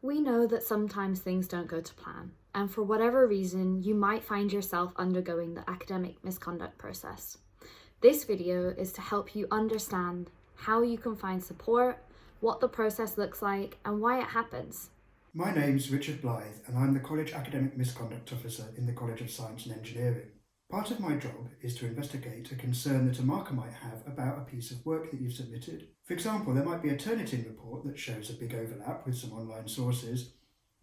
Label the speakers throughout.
Speaker 1: We know that sometimes things don't go to plan, and for whatever reason, you might find yourself undergoing the academic misconduct process. This video is to help you understand how you can find support, what the process looks like, and why it happens.
Speaker 2: My name's Richard Blythe and I'm the College Academic Misconduct Officer in the College of Science and Engineering. Part of my job is to investigate a concern that a marker might have about a piece of work that you've submitted. For example, there might be a Turnitin report that shows a big overlap with some online sources,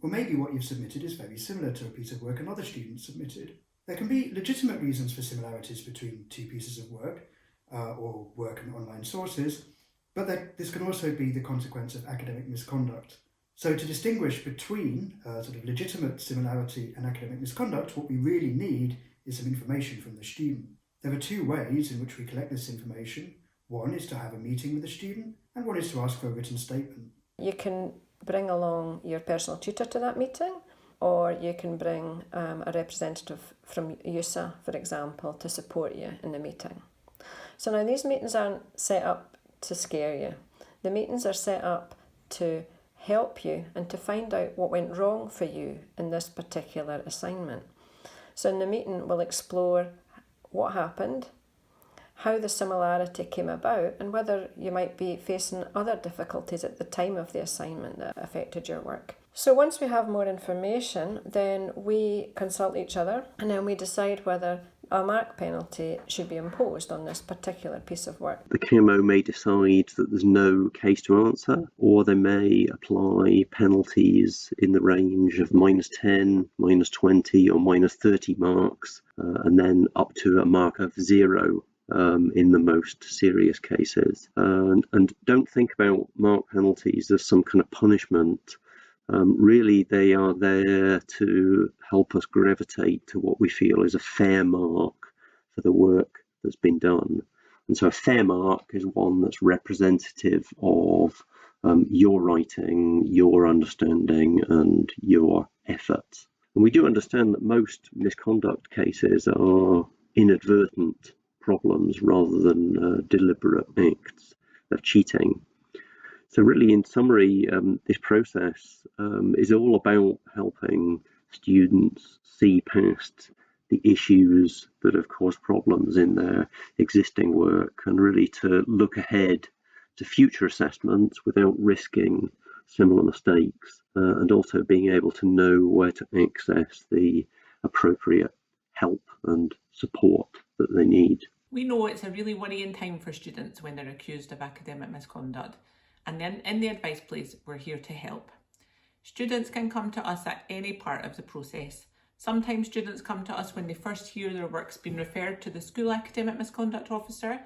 Speaker 2: or maybe what you've submitted is very similar to a piece of work another student submitted. There can be legitimate reasons for similarities between two pieces of work, or work and online sources, but this can also be the consequence of academic misconduct. So to distinguish between sort of legitimate similarity and academic misconduct, what we really need is some information from the student. There are two ways in which we collect this information. One is to have a meeting with the student, and one is to ask for a written statement.
Speaker 3: You can bring along your personal tutor to that meeting, or you can bring a representative from USA, for example, to support you in the meeting. So now these meetings aren't set up to scare you. The meetings are set up to help you and to find out what went wrong for you in this particular assignment. So in the meeting, we'll explore what happened, how the similarity came about, and whether you might be facing other difficulties at the time of the assignment that affected your work. So once we have more information, then we consult each other, and then we decide whether a mark penalty should be imposed on this particular piece of work.
Speaker 4: The KMO may decide that there's no case to answer, or they may apply penalties in the range of -10, -20 or -30 marks, and then up to a mark of 0 in the most serious cases. And don't think about mark penalties as some kind of punishment. Really, they are there to help us gravitate to what we feel is a fair mark for the work that's been done. And so a fair mark is one that's representative of your writing, your understanding, and your efforts. And we do understand that most misconduct cases are inadvertent problems rather than deliberate acts of cheating. So really, in summary, this process is all about helping students see past the issues that have caused problems in their existing work, and really to look ahead to future assessments without risking similar mistakes, and also being able to know where to access the appropriate help and support that they need.
Speaker 5: We know it's a really worrying time for students when they're accused of academic misconduct. And then in the advice place, we're here to help. Students can come to us at any part of the process. Sometimes students come to us when they first hear their work's been referred to the school academic misconduct officer.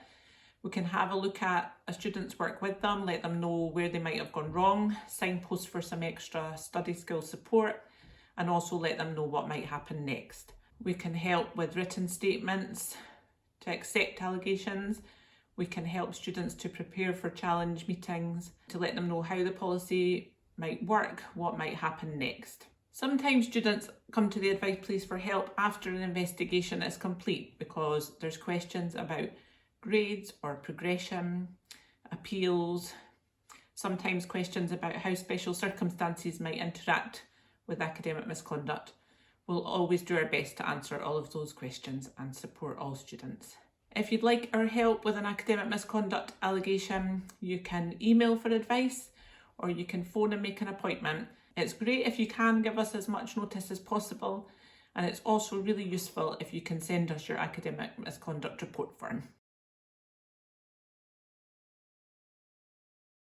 Speaker 5: We can have a look at a student's work with them, let them know where they might have gone wrong, signpost for some extra study skill support, and also let them know what might happen next. We can help with written statements to accept allegations. We can help students to prepare for challenge meetings, to let them know how the policy might work, what might happen next. Sometimes students come to the advice place for help after an investigation is complete because there's questions about grades or progression, appeals, sometimes questions about how special circumstances might interact with academic misconduct. We'll always do our best to answer all of those questions and support all students. If you'd like our help with an academic misconduct allegation, you can email for advice or you can phone and make an appointment. It's great if you can give us as much notice as possible, and it's also really useful if you can send us your academic misconduct report form.